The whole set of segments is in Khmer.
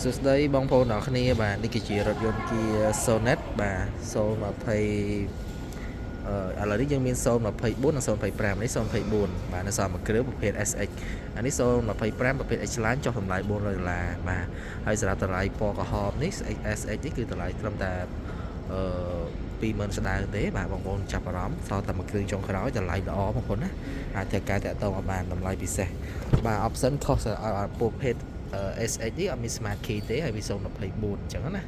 សួស្តីបងប្អូនទាំងអស់គ្នាបាទនេះគឺជារថយន្ត Kia Sonet បាទ020ឥឡូវនេះយើងមាន024និង025នេះ024បាទនៅសល់មួយគ្រឿងប្រភេទ SX អានេះ025ប្រភេទ H line ចុះតម្លៃ$400បាទហើយសម្រាប់តម្លៃពណ៌ក្រហមនេះ SX នេះគឺតម្លៃត្រឹមតែ20,000ស្ដើងទេបាទបងប្អូនចាប់អារម្មណ៍សល់តែមួយគ្រឿងចុងក្រោយតម្លៃល្អបងប្អូនណាអាចធ្វើការតាក់ទងឲ្យបានតម្លៃពិសេសបាទ option ខុសប្រភេទSX នេះអត់មាន Smart Key ទេហើយវា024អញ្ចឹងណា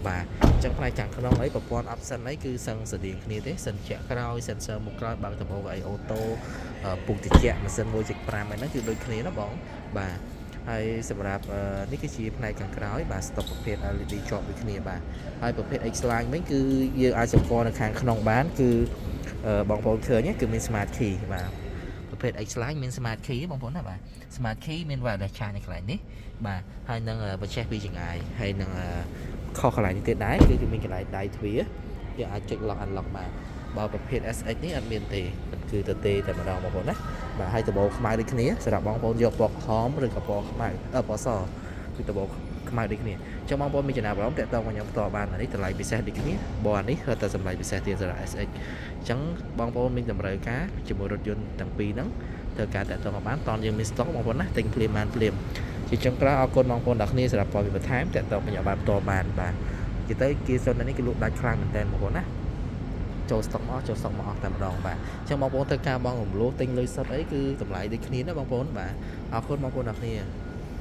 បាទអញ្ចឹងផ្នែកខាងក្នុងអីប្រព័ន្ធ option អីគឺសឹងស្តៀងគ្នាទេសិនជាក្រោយ sensor មុខក្រោយបើកដំបូងអីអូតូពុកតិចម៉ាស៊ីន 1.5 ហ្នឹងគឺដូចគ្នាណាបងបាទហើយសម្រាប់នេះគឺជាផ្នែកខាងក្រោយបាទ stop ប្រភេទ LED ជាប់ដូចគ្នាបាទហើយប្រភេទ X line វិញគឺយើងអាចសម្គាល់នៅខាងក្នុងបានគឺបងប្អូនឃើញគឺមាន Smart Key បាទប្រភេទ X line មាន Smart Key បងប្អូនណាបាទ Smart Key មាន wireless charge នៅកន្លែងនេះបាទហើយនឹងបញ្ឆេះពីចង្អាយហើយនឹងខុសកន្លែងនេះទៀតដែរគឺមានកន្លែងដៃទ្វារយើងអាចចុច lock unlock បានបើប្រភេទ SX នេះអត់មានទេគឺទៅទេតែម្ដងបងប្អូនណាបាទហើយដបូលខ្មៅដូចគ្នាសម្រាប់បងប្អូនយកពណ៌ក្រហមឬក៏ពណ៌ខ្មៅពណ៌សគឺដបូលខ្មៅដូចគ្នាអញ្ចឹងបងប្អូនមានចំណាប់អារម្មណ៍តាក់ទងមកខ្ញុំផ្ទាល់បាននេះតម្លៃពិសេសដូចគ្នាបើអានេះតែតម្លៃពិសេសទៀតសម្រាប់ SX អញ្ចឹងបងប្អូនមានតម្រូវការជាមួយរថយន្តទាំងពីរហ្នឹងធ្វើការតាក់ទងមកបានតនយើងមាន stock បងប្អូនណាទិញភ្លាមបានភ្លាមជាចុងក្រោយអរគុណបងប្អូនទាំងគ្នាសម្រាប់ព័ត៌មានបន្ថែមតាក់ទងមកខ្ញុំបានផ្ទាល់បានបាទនិយាយទៅKia Sonetនេះគឺលក់ដាច់ខ្លាំងមែនតើបងប្អូនណាចូល stock មកចូល stock មកអស់តែម្ដងបាទអញ្ចឹងបងប្អូនធ្វើការបងរំលោះទិញលុយសុទ្ធអីគឺតម្លៃដូចគ្នាណាបងប្អូនបាទអរគុណបងប្អូនទាំងគ្នា